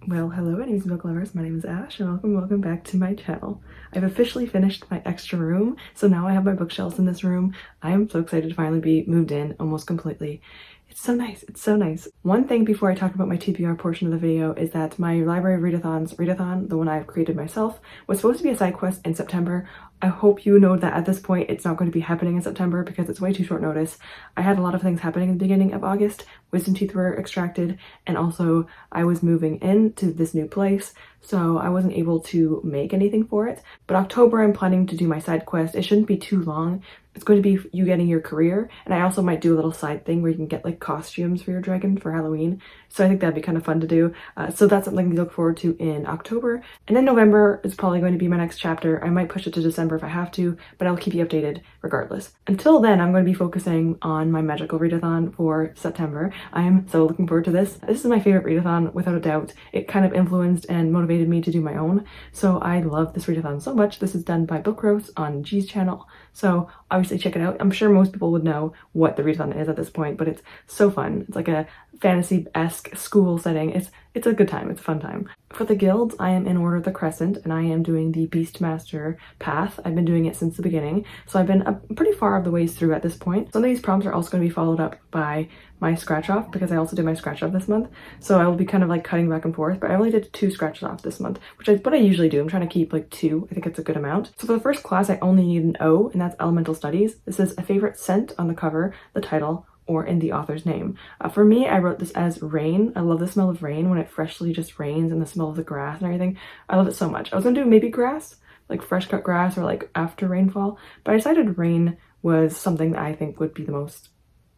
Well, hello anyways, book lovers, my name is Ash and welcome back to my channel. I've officially finished my extra room, so now I have my bookshelves in this room. I am so excited to finally be moved in almost completely. It's so nice, it's so nice. One thing before I talk about my TBR portion of the video is that my Library of Readathon's Readathon, the one I've created myself, was supposed to be a side quest in September. I hope you know that at this point it's not going to be happening in September because it's way too short notice. I had a lot of things happening in the beginning of August. Wisdom teeth were extracted, and also I was moving into this new place, so I wasn't able to make anything for it. But October I'm planning to do my side quest. It shouldn't be too long. It's going to be you getting your career, and I also might do a little side thing where you can get like costumes for your dragon for Halloween. So I think that'd be kind of fun to do. So that's something to look forward to in October. And then November is probably going to be my next chapter. I might push it to December if I have to, but I'll keep you updated regardless. Until then, I'm going to be focusing on my Magical Readathon for September. I am so looking forward to this. This is my favorite readathon without a doubt. It kind of influenced and motivated me to do my own. So I love this readathon so much. This is done by Book Roast on G's channel. So obviously check it out. I'm sure most people would know what the readathon is at this point, but it's so fun. It's like a fantasy-esque school setting. It's a good time. It's a fun time. For the guilds, I am in Order of the Crescent, and I am doing the Beastmaster path. I've been doing it since the beginning, so I've been pretty far of the ways through at this point. Some of these prompts are also going to be followed up by my scratch-off, because I also did my scratch-off this month, so I will be kind of like cutting back and forth, but I only did 2 scratches-off this month, which is what I usually do. I'm trying to keep like 2. I think it's a good amount. So for the first class, I only need an O, and that's Elemental Studies. This is a favorite scent on the cover, the title, or in the author's name. For me, I wrote this as rain. I love the smell of rain when it freshly just rains and the smell of the grass and everything. I love it so much. I was gonna do maybe grass, like fresh cut grass or like after rainfall, but I decided rain was something that I think would be the most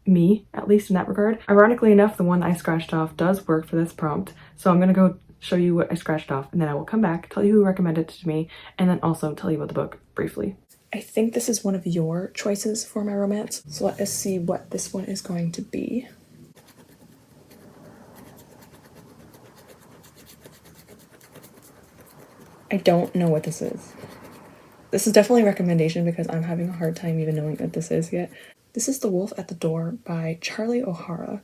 me, at least in that regard. Ironically enough, the one I scratched off does work for this prompt, so I'm gonna go show you what I scratched off, and then I will come back, tell you who recommended it to me, and then also tell you about the book briefly. I think this is one of your choices for my romance, so let us see what this one is going to be. I don't know what this is. This is definitely a recommendation because I'm having a hard time even knowing what this is yet. This is The Wolf at the Door by Charlie O'Hara.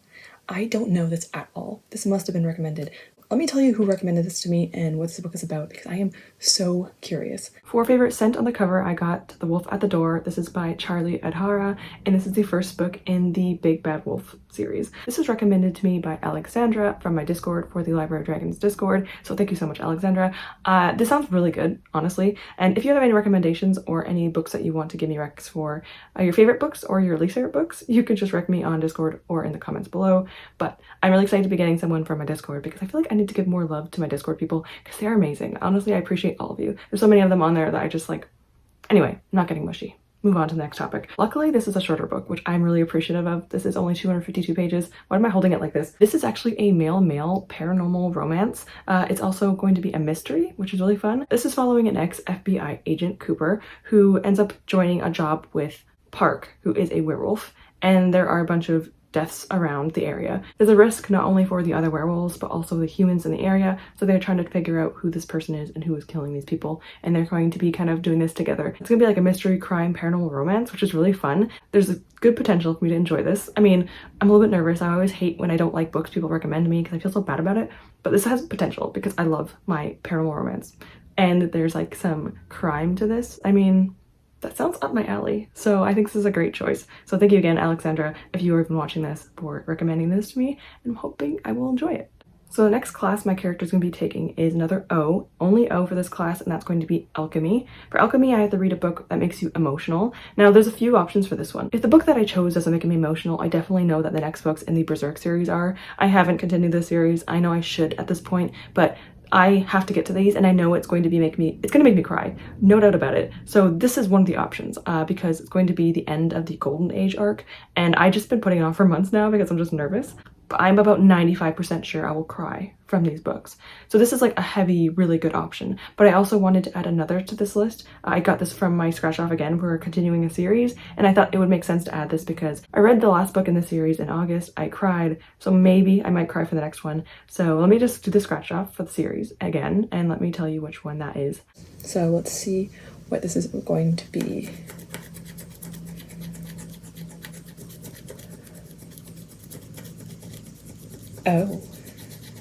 I don't know this at all. This must have been recommended. Let me tell you who recommended this to me and what this book is about because I am so curious. For favorite scent on the cover, I got The Wolf at the Door. This is by Charlie O'Hara, and this is the first book in the Big Bad Wolf series. This was recommended to me by Alexandra from my Discord for the Library of Dragons Discord, so thank you so much, Alexandra. This sounds really good, honestly, and if you have any recommendations or any books that you want to give me recs for your favorite books or your least favorite books, you can just rec me on Discord or in the comments below. But I'm really excited to be getting someone from my Discord because I feel like I need to give more love to my Discord people because they're amazing. Honestly, I appreciate all of you. There's so many of them on there that I just like. Anyway, I'm not getting mushy. Move on to the next topic. Luckily, this is a shorter book, which I'm really appreciative of. This is only 252 pages. Why am I holding it like this? This is actually a male-male paranormal romance. It's also going to be a mystery, which is really fun. This is following an ex-FBI agent, Cooper, who ends up joining a job with Park, who is a werewolf, and there are a bunch of deaths around the area. There's a risk not only for the other werewolves, but also the humans in the area, so they're trying to figure out who this person is and who is killing these people, and they're going to be kind of doing this together. It's gonna be like a mystery, crime, paranormal romance, which is really fun. There's a good potential for me to enjoy this. I mean, I'm a little bit nervous. I always hate when I don't like books people recommend to me because I feel so bad about it, but this has potential because I love my paranormal romance. And there's like some crime to this. I mean, that sounds up my alley, so I think this is a great choice. So thank you again, Alexandra, if you are even watching this, for recommending this to me, and I'm hoping I will enjoy it. So the next class my character is going to be taking is another O, only O for this class, and that's going to be Alchemy. For Alchemy, I have to read a book that makes you emotional. Now, there's a few options for this one. If the book that I chose doesn't make me emotional, I definitely know that the next books in the Berserk series are. I haven't continued this series. I know I should at this point, but I have to get to these, and I know it's going to make me cry, no doubt about it. So this is one of the options because it's going to be the end of the Golden Age arc, and I've just been putting it off for months now because I'm just nervous. But I'm about 95% sure I will cry from these books. So this is like a heavy, really good option. But I also wanted to add another to this list. I got this from my scratch off again. We're continuing a series, and I thought it would make sense to add this because I read the last book in the series in August. I cried, so maybe I might cry for the next one. So let me just do the scratch off for the series again, and let me tell you which one that is. So let's see what this is going to be. Oh,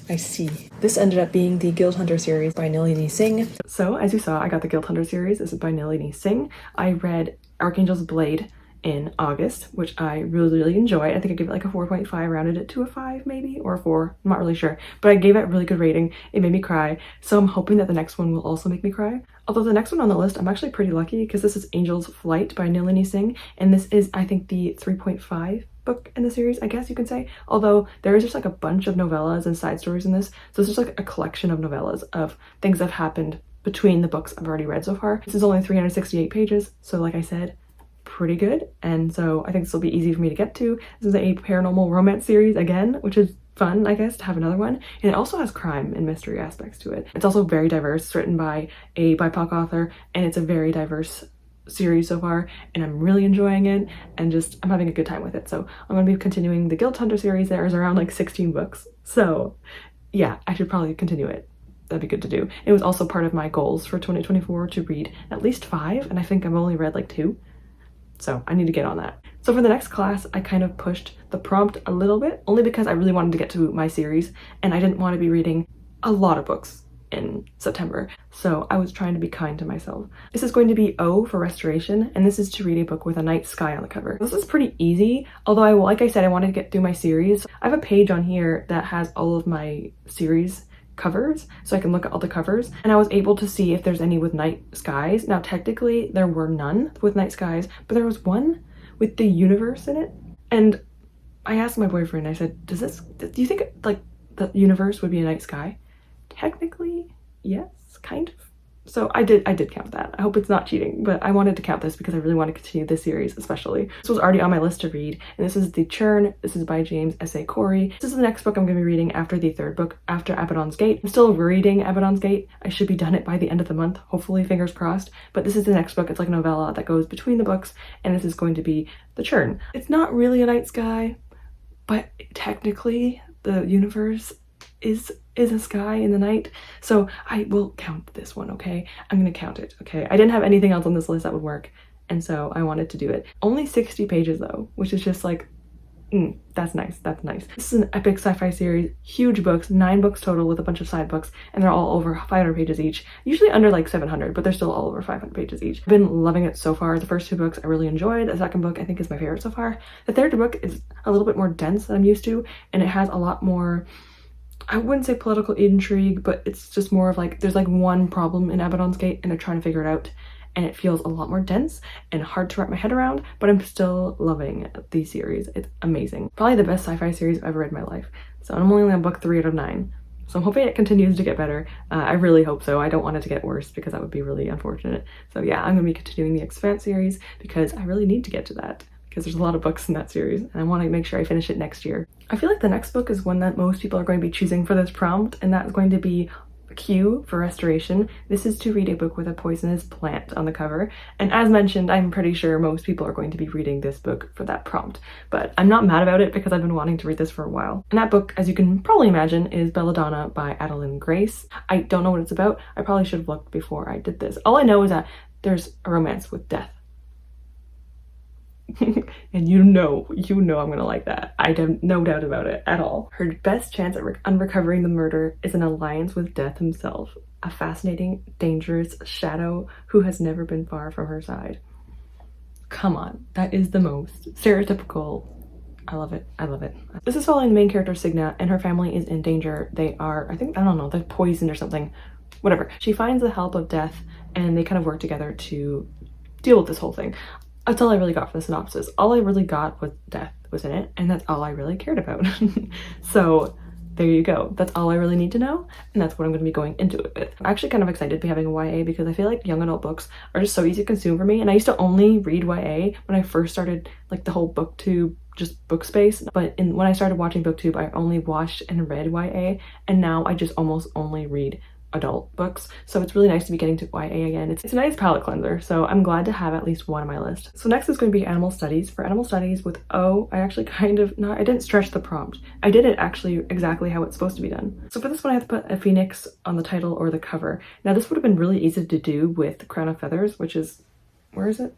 I see. This ended up being the Guild Hunter series by Nalini Singh. So as you saw, I got the Guild Hunter series. This is by Nalini Singh. I read Archangel's Blade in August, which I really enjoyed. I think I gave it like a 4.5, rounded it to a 5 maybe, or a 4, I'm not really sure. But I gave it a really good rating. It made me cry. So I'm hoping that the next one will also make me cry. Although the next one on the list, I'm actually pretty lucky because this is Angel's Flight by Nalini Singh. And this is, I think, the 3.5 book in the series, I guess you can say. Although there is just like a bunch of novellas and side stories in this. So it's just like a collection of novellas of things that have happened between the books I've already read so far. This is only 368 pages. So like I said, pretty good. And so I think this will be easy for me to get to. This is a paranormal romance series again, which is fun, I guess, to have another one. And it also has crime and mystery aspects to it. It's also very diverse. It's written by a BIPOC author, and it's a very diverse series so far, and I'm really enjoying it, and just I'm having a good time with it. So I'm going to be continuing the Guild Hunter series. There's around like 16 books. So yeah, I should probably continue it. That'd be good to do. It was also part of my goals for 2024 to read at least 5, and I think I've only read like 2. So I need to get on that. So for the next class, I kind of pushed the prompt a little bit, only because I really wanted to get to my series and I didn't want to be reading a lot of books in September. So I was trying to be kind to myself. This is going to be O for Restoration, and this is to read a book with a night sky on the cover. This is pretty easy, although like I said, I wanted to get through my series. I have a page on here that has all of my series covers, so I can look at all the covers, and I was able to see if there's any with night skies. Now technically there were none with night skies, but there was one with the universe in it. And I asked my boyfriend, I said, do you think like the universe would be a night sky? Technically yes, kind of. So I did count that. I hope it's not cheating, but I wanted to count this because I really want to continue this series especially. This was already on my list to read, and this is The Churn. This is by James S.A. Corey. This is the next book I'm going to be reading after the third book, after Abaddon's Gate. I'm still reading Abaddon's Gate. I should be done it by the end of the month, hopefully, fingers crossed. But this is the next book. It's like a novella that goes between the books, and this is going to be The Churn. It's not really a night sky, but technically the universe is a sky in the night, so I will count this one, okay? I'm gonna count it, okay? I didn't have anything else on this list that would work, and so I wanted to do it. Only 60 pages though, which is just like, that's nice, that's nice. This is an epic sci-fi series, huge books, 9 books total with a bunch of side books, and they're all over 500 pages each. Usually under like 700, but they're still all over 500 pages each. I've been loving it so far. The first 2 books I really enjoyed. The second book I think is my favorite so far. The third book is a little bit more dense than I'm used to, and it has a lot more, I wouldn't say political intrigue, but it's just more of like, there's like one problem in Abaddon's Gate and they're trying to figure it out, and it feels a lot more dense and hard to wrap my head around, but I'm still loving the series. It's amazing. Probably the best sci-fi series I've ever read in my life. So I'm only on book 3 out of 9. So I'm hoping it continues to get better. I really hope so. I don't want it to get worse because that would be really unfortunate. So yeah, I'm gonna be continuing the Expanse series because I really need to get to that, because there's a lot of books in that series and I want to make sure I finish it next year. I feel like the next book is one that most people are going to be choosing for this prompt, and that's going to be Q for Restoration. This is to read a book with a poisonous plant on the cover, and as mentioned, I'm pretty sure most people are going to be reading this book for that prompt, but I'm not mad about it because I've been wanting to read this for a while. And that book, as you can probably imagine, is Belladonna by Adeline Grace. I don't know what it's about. I probably should have looked before I did this. All I know is that there's a romance with death. And you know I'm gonna like that. I have no doubt about it at all. Her best chance at uncovering the murder is an alliance with death himself, a fascinating, dangerous shadow who has never been far from her side. Come on, that is the most stereotypical. I love it. I love it. This is following the main character Signa, and her family is in danger. They are, I don't know, they're poisoned or something. Whatever. She finds the help of death, and they kind of work together to deal with this whole thing. That's all I really got from the synopsis. All I really got was death was in it, and that's all I really cared about. So there you go. That's all I really need to know, and that's what I'm going to be going into it with. I'm actually kind of excited to be having a YA because I feel like young adult books are just so easy to consume for me, and I used to only read YA when I first started like the whole booktube, just book space, but when I started watching booktube, I only watched and read YA, and now I just almost only read adult books. So it's really nice to be getting to YA again. It's a nice palate cleanser, so I'm glad to have at least one on my list. So next is going to be Animal Studies. For Animal Studies with O, I actually I didn't stretch the prompt. I did it actually exactly how it's supposed to be done. So for this one I have to put a phoenix on the title or the cover. Now this would have been really easy to do with Crown of Feathers, which is, where is it?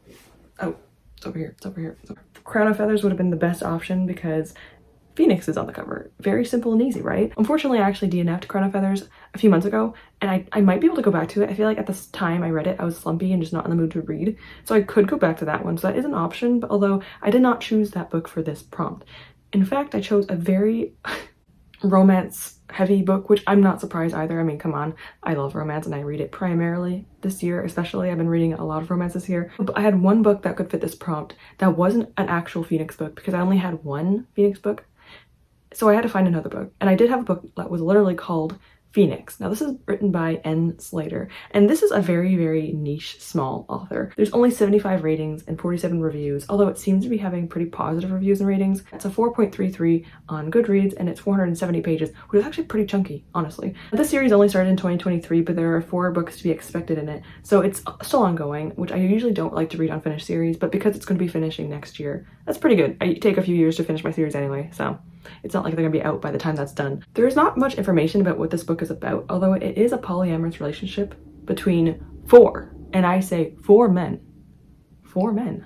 Oh, it's over here, it's over here. Crown of Feathers would have been the best option because phoenixes on the cover. Very simple and easy, right? Unfortunately, I actually DNF'd Crown of Feathers a few months ago, and I might be able to go back to it. I feel like at this time I read it, I was slumpy and just not in the mood to read. So I could go back to that one. So that is an option, but although I did not choose that book for this prompt. In fact, I chose a very romance heavy book, which I'm not surprised either. I mean, come on, I love romance and I read it primarily this year, especially. I've been reading a lot of romance this year, but I had one book that could fit this prompt that wasn't an actual Phoenix book because I only had one Phoenix book. So I had to find another book, and I did have a book that was literally called Phoenix. Now this is written by N. Slater, and this is a very, very niche, small author. There's only 75 ratings and 47 reviews, although it seems to be having pretty positive reviews and ratings. It's a 4.33 on Goodreads, and it's 470 pages, which is actually pretty chunky, honestly. This series only started in 2023, but there are 4 books to be expected in it, so it's still ongoing, which I usually don't like to read unfinished series, but because it's going to be finishing next year, that's pretty good. I take a few years to finish my series anyway, so it's not like they're gonna be out by the time that's done. There's not much information about what this book is about, although it is a polyamorous relationship between 4, and I say 4 men. 4 men.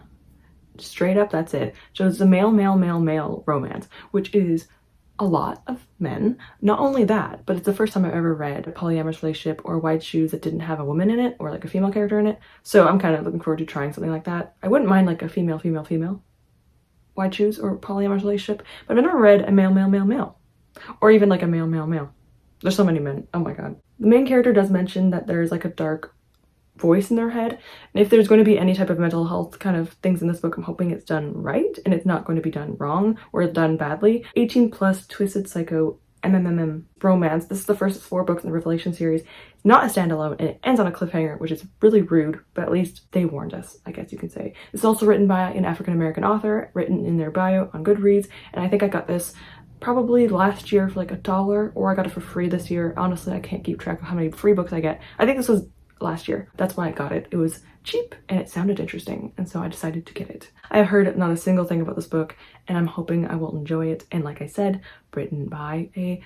Straight up, that's it. So it's a male, male, male, male romance, which is a lot of men. Not only that, but it's the first time I've ever read a polyamorous relationship or White Shoes that didn't have a woman in it or like a female character in it. So I'm kind of looking forward to trying something like that. I wouldn't mind like a female, female, female White Shoes or polyamorous relationship, but I've never read a male, male, male, male, or even like a male, male, male. There's so many men. Oh my god. The main character does mention that there's like a dark voice in their head, and if there's going to be any type of mental health kind of things in this book, I'm hoping it's done right and it's not going to be done wrong or done badly. 18 plus twisted psycho MMMM romance. This is the first 4 books in the Revelation series. It's not a standalone, and it ends on a cliffhanger, which is really rude, but at least they warned us, I guess you can say. It's also written by an African-American author, written in their bio on Goodreads, and I think I got this probably last year for like $1, or I got it for free this year. Honestly, I can't keep track of how many free books I get. I think this was last year. That's why I got it. It was cheap and it sounded interesting, and so I decided to get it. I have heard not a single thing about this book, and I'm hoping I will enjoy it. And like I said, written by a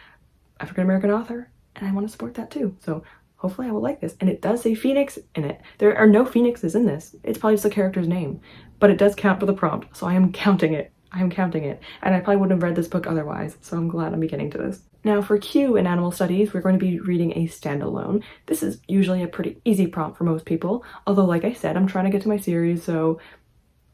African-American author, and I want to support that too. So hopefully I will like this. And it does say Phoenix in it. There are no phoenixes in this. It's probably just the character's name, but it does count for the prompt, so I am counting it. I am counting it, and I probably wouldn't have read this book otherwise, so I'm glad I'm getting to this. Now for Q in Animal Studies, we're going to be reading a standalone. This is usually a pretty easy prompt for most people, although like I said, I'm trying to get to my series, so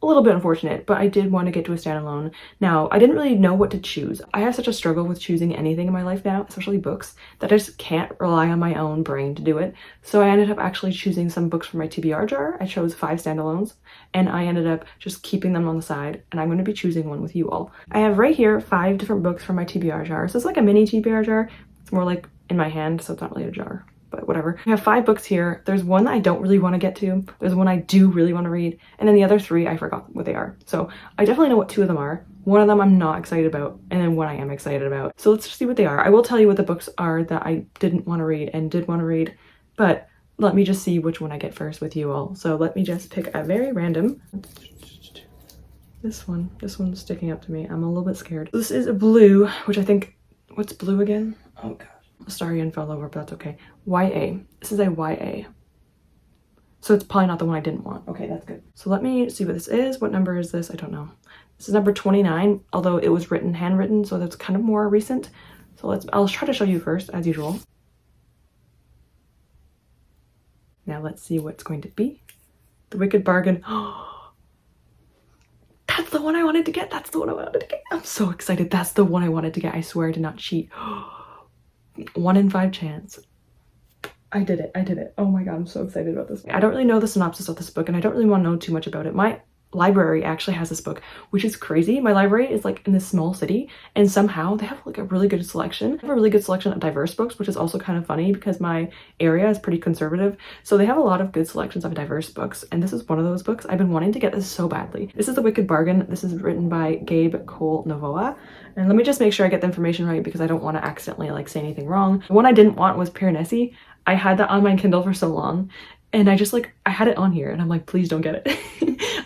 a little bit unfortunate, but I did want to get to a standalone. Now, I didn't really know what to choose. I have such a struggle with choosing anything in my life now, especially books, that I just can't rely on my own brain to do it. So I ended up actually choosing some books from my TBR jar. I chose 5 standalones, and I ended up just keeping them on the side, and I'm going to be choosing one with you all. I have right here 5 different books from my TBR jar. So it's like a mini TBR jar. It's more like in my hand, so it's not really a jar, but whatever. I have 5 books here. There's one that I don't really want to get to. There's one I do really want to read. And then the other 3, I forgot what they are. So I definitely know what 2 of them are. One of them I'm not excited about, and then one I am excited about. So let's just see what they are. I will tell you what the books are that I didn't want to read and did want to read, but let me just see which one I get first with you all. So let me just pick a very random. This one's sticking up to me. I'm a little bit scared. This is a blue, which I think, what's blue again? Oh god. Starian fell over, but that's okay. YA. This is a YA. So it's probably not the one I didn't want. Okay, that's good. So let me see what this is. What number is this? I don't know. This is number 29, although it was handwritten, so that's kind of more recent. So I'll try to show you first, as usual. Now let's see what's going to be. The Wicked Bargain. That's the one I wanted to get. That's the one I wanted to get. I'm so excited. That's the one I wanted to get. I swear I did not cheat. 1 in 5 chance. I did it. I did it. Oh my god, I'm so excited about this. I don't really know the synopsis of this book, and I don't really want to know too much about it. My library actually has this book, which is crazy. My library is like in this small city, and somehow they have like a really good selection. They have a really good selection of diverse books, which is also kind of funny because my area is pretty conservative. So they have a lot of good selections of diverse books, and this is one of those books. I've been wanting to get this so badly. This is The Wicked Bargain. This is written by Gabe Cole Novoa. And let me just make sure I get the information right because I don't want to accidentally like say anything wrong. The one I didn't want was Piranesi. I had that on my Kindle for so long, and I had it on here, and I'm like, please don't get it.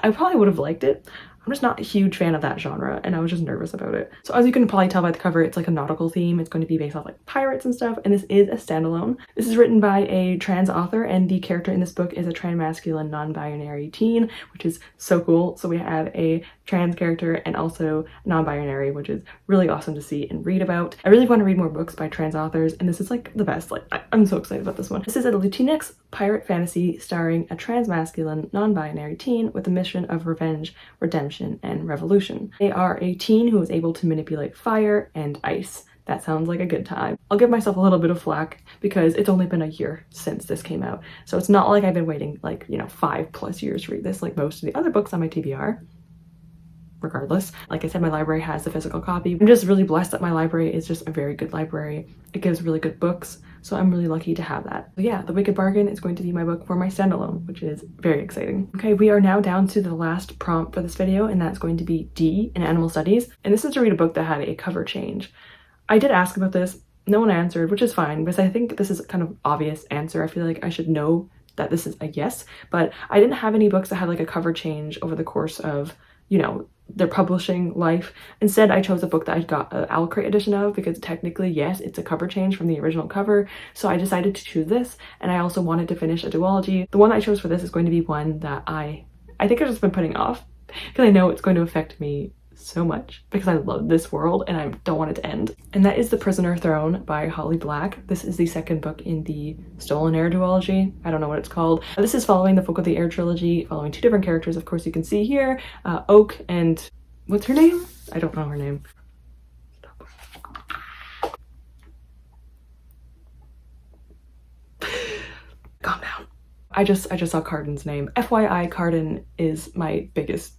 I probably would have liked it. I'm just not a huge fan of that genre, and I was just nervous about it. So as you can probably tell by the cover, it's like a nautical theme. It's going to be based off like pirates and stuff, and this is a standalone. This is written by a trans author, and the character in this book is a transmasculine non-binary teen, which is so cool. So we have a trans character and also non-binary, which is really awesome to see and read about. I really want to read more books by trans authors, and this is like the best. Like, I'm so excited about this one. This is a Latinx pirate fantasy starring a trans-masculine, non-binary teen with a mission of revenge, redemption, and revolution. They are a teen who is able to manipulate fire and ice. That sounds like a good time. I'll give myself a little bit of flack because it's only been a year since this came out. So it's not like I've been waiting like, you know, 5+ years to read this like most of the other books on my TBR. Regardless, like I said, my library has the physical copy. I'm just really blessed that my library is just a very good library. It gives really good books, so I'm really lucky to have that. But yeah, The Wicked Bargain is going to be my book for my standalone, which is very exciting. Okay, we are now down to the last prompt for this video, and that's going to be D in Animal Studies. And this is to read a book that had a cover change. I did ask about this, no one answered, which is fine, because I think this is a kind of obvious answer. I feel like I should know that this is a yes, but I didn't have any books that had like a cover change over the course of, you know, their publishing life. Instead, I chose a book that I got an Owl Crate edition of because technically, yes, it's a cover change from the original cover. So I decided to choose this, and I also wanted to finish a duology. The one I chose for this is going to be one that I think I've just been putting off because I know it's going to affect me so much because I love this world and I don't want it to end. And that is The Prisoner Throne by Holly Black. This is the second book in the Stolen Air duology. I don't know what it's called. This is following the Folk of the Air trilogy, following two different characters. Of course, you can see here, Oak and what's her name? I don't know her name. Calm down. I just saw Carden's name. FYI, Carden is my biggest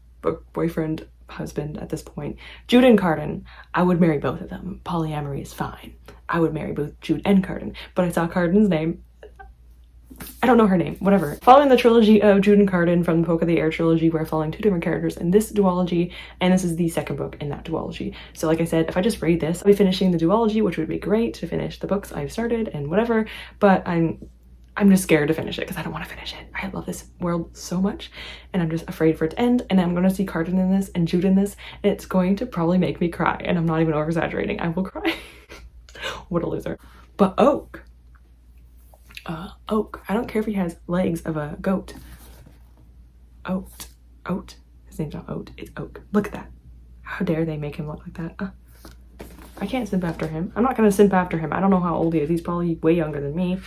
boyfriend husband at this point. Jude and Carden, I would marry both of them. Polyamory is fine. I would marry both Jude and Carden, but I saw Carden's name. I don't know her name, whatever. Following the trilogy of Jude and Carden from the Poke of the Air trilogy, we're following two different characters in this duology, and this is the second book in that duology. So like I said, if I just read this, I'll be finishing the duology, which would be great to finish the books I've started and whatever, but I'm just scared to finish it because I don't want to finish it. I love this world so much and I'm just afraid for it to end, and I'm going to see Carden in this and Jude in this, and it's going to probably make me cry, and I'm not even over exaggerating. I will cry. What a loser. But Oak. Oak. I don't care if he has legs of a goat. Oat. His name's not Oat, it's Oak. Look at that. How dare they make him look like that? I can't simp after him. I'm not going to simp after him. I don't know how old he is. He's probably way younger than me.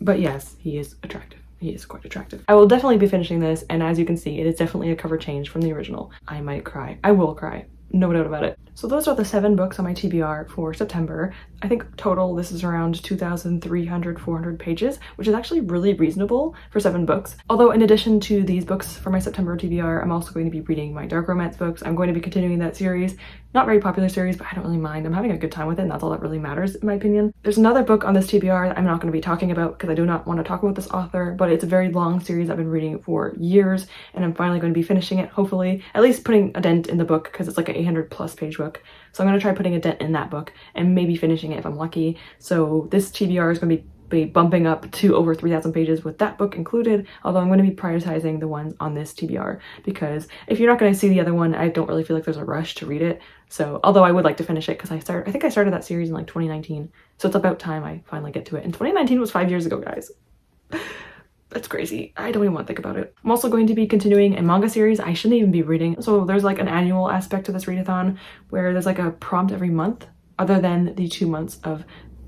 But yes, he is attractive. He is quite attractive. I will definitely be finishing this, and as you can see, it is definitely a cover change from the original. I might cry. I will cry. No doubt about it. So those are the 7 books on my TBR for September. I think total this is around 2,300, 400 pages, which is actually really reasonable for 7 books. Although in addition to these books for my September TBR, I'm also going to be reading my dark romance books. I'm going to be continuing that series. Not very popular series, but I don't really mind. I'm having a good time with it, and that's all that really matters in my opinion. There's another book on this TBR that I'm not going to be talking about because I do not want to talk about this author, but it's a very long series I've been reading for years, and I'm finally going to be finishing it, hopefully. At least putting a dent in the book because it's like an 800+ page book. So I'm going to try putting a dent in that book and maybe finishing it if I'm lucky. So this TBR is going to be bumping up to over 3,000 pages with that book included, although I'm going to be prioritizing the ones on this TBR because if you're not going to see the other one, I don't really feel like there's a rush to read it. So although I would like to finish it because I think I started that series in like 2019, so it's about time I finally get to it. And 2019 was 5 years ago, guys. That's crazy. I don't even want to think about it. I'm also going to be continuing a manga series I shouldn't even be reading. So there's like an annual aspect to this readathon where there's like a prompt every month other than the 2 months of,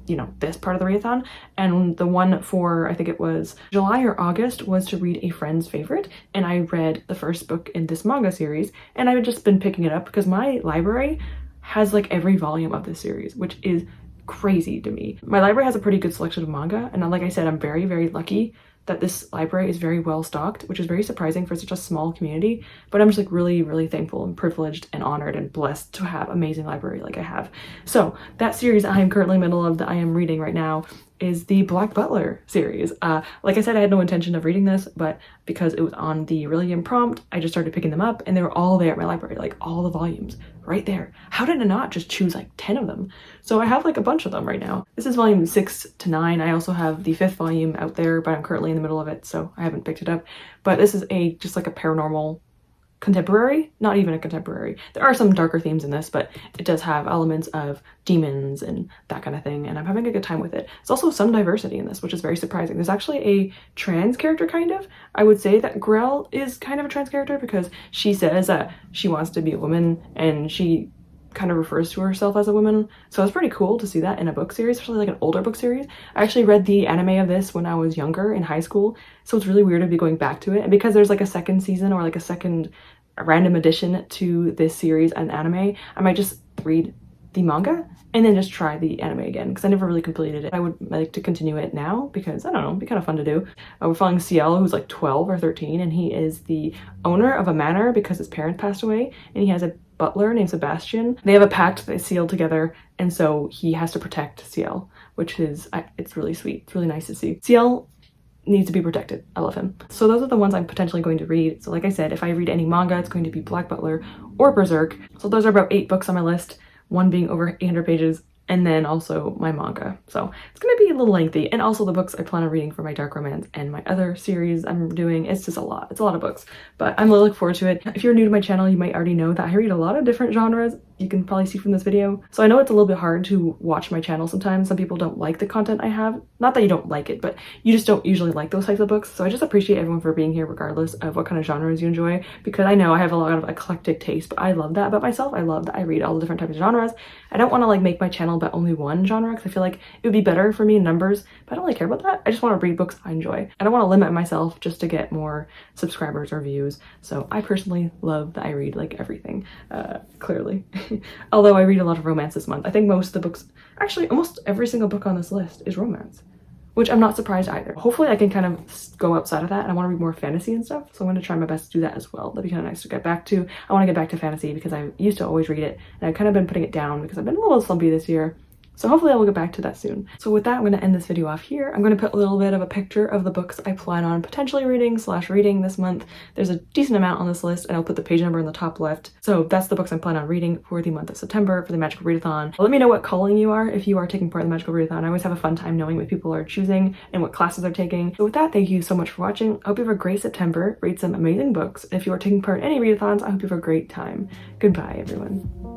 you know, this part of the readathon. And the one for, I think it was July or August, was to read a friend's favorite. And I read the first book in this manga series, and I've just been picking it up because my library has like every volume of this series, which is crazy to me. My library has a pretty good selection of manga, and like I said, I'm very, very lucky that this library is very well stocked, which is very surprising for such a small community, but I'm just like really, really thankful and privileged and honored and blessed to have amazing library like I have. So that series I am currently in the middle of that I am reading right now is the Black Butler series. Like I said, I had no intention of reading this, but because it was on the Aurelian prompt, I just started picking them up, and they were all there at my library, like all the volumes right there. How did I not just choose like 10 of them? So I have like a bunch of them right now. This is volume 6 to 9. I also have the 5th volume out there, but I'm currently in the middle of it, so I haven't picked it up. But this is just like a paranormal contemporary, not even a contemporary. There are some darker themes in this, but it does have elements of demons and that kind of thing, and I'm having a good time with it. There's also some diversity in this, which is very surprising. There's actually a trans character, kind of. I would say that Grell is kind of a trans character because she says that she wants to be a woman and she kind of refers to herself as a woman. So it's pretty cool to see that in a book series, especially like an older book series. I actually read the anime of this when I was younger in high school, so it's really weird to be going back to it. And because there's like a second season or like a second random addition to this series and anime, I might just read the manga and then just try the anime again because I never really completed it. I would like to continue it now because, I don't know, it'd be kind of fun to do. We're following Ciel, who's like 12 or 13, and he is the owner of a manor because his parents passed away, and he has a butler named Sebastian. They have a pact they sealed together, and so he has to protect Ciel, which is, it's really sweet. It's really nice to see. Ciel needs to be protected. I love him. So those are the ones I'm potentially going to read. So like I said, if I read any manga, it's going to be Black Butler or Berserk. So those are about 8 books on my list, one being over 800 pages, and then also my manga. So it's gonna be a little lengthy. And also the books I plan on reading for my dark romance and my other series I'm doing. It's just a lot. It's a lot of books, but I'm really looking forward to it. If you're new to my channel, you might already know that I read a lot of different genres. You can probably see from this video. So I know it's a little bit hard to watch my channel sometimes. Some people don't like the content I have. Not that you don't like it, but you just don't usually like those types of books. So I just appreciate everyone for being here regardless of what kind of genres you enjoy, because I know I have a lot of eclectic taste, but I love that about myself. I love that I read all the different types of genres. I don't want to like make my channel about only one genre because I feel like it would be better for me in numbers, but I don't really care about that. I just want to read books I enjoy. I don't want to limit myself just to get more subscribers or views. So I personally love that I read like everything, clearly. Although I read a lot of romance this month. I think most of the books, actually almost every single book on this list is romance, which I'm not surprised either. Hopefully I can kind of go outside of that, and I want to read more fantasy and stuff, so I'm going to try my best to do that as well. That'd be kind of nice to get back to. I want to get back to fantasy because I used to always read it, and I've kind of been putting it down because I've been a little slumpy this year. So hopefully I will get back to that soon. So with that, I'm going to end this video off here. I'm going to put a little bit of a picture of the books I plan on potentially reading this month. There's a decent amount on this list, and I'll put the page number in the top left. So that's the books I'm planning on reading for the month of September for the Magical Readathon. Let me know what calling you are if you are taking part in the Magical Readathon. I always have a fun time knowing what people are choosing and what classes they're taking. So with that, thank you so much for watching. I hope you have a great September. Read some amazing books. And if you are taking part in any readathons, I hope you have a great time. Goodbye, everyone.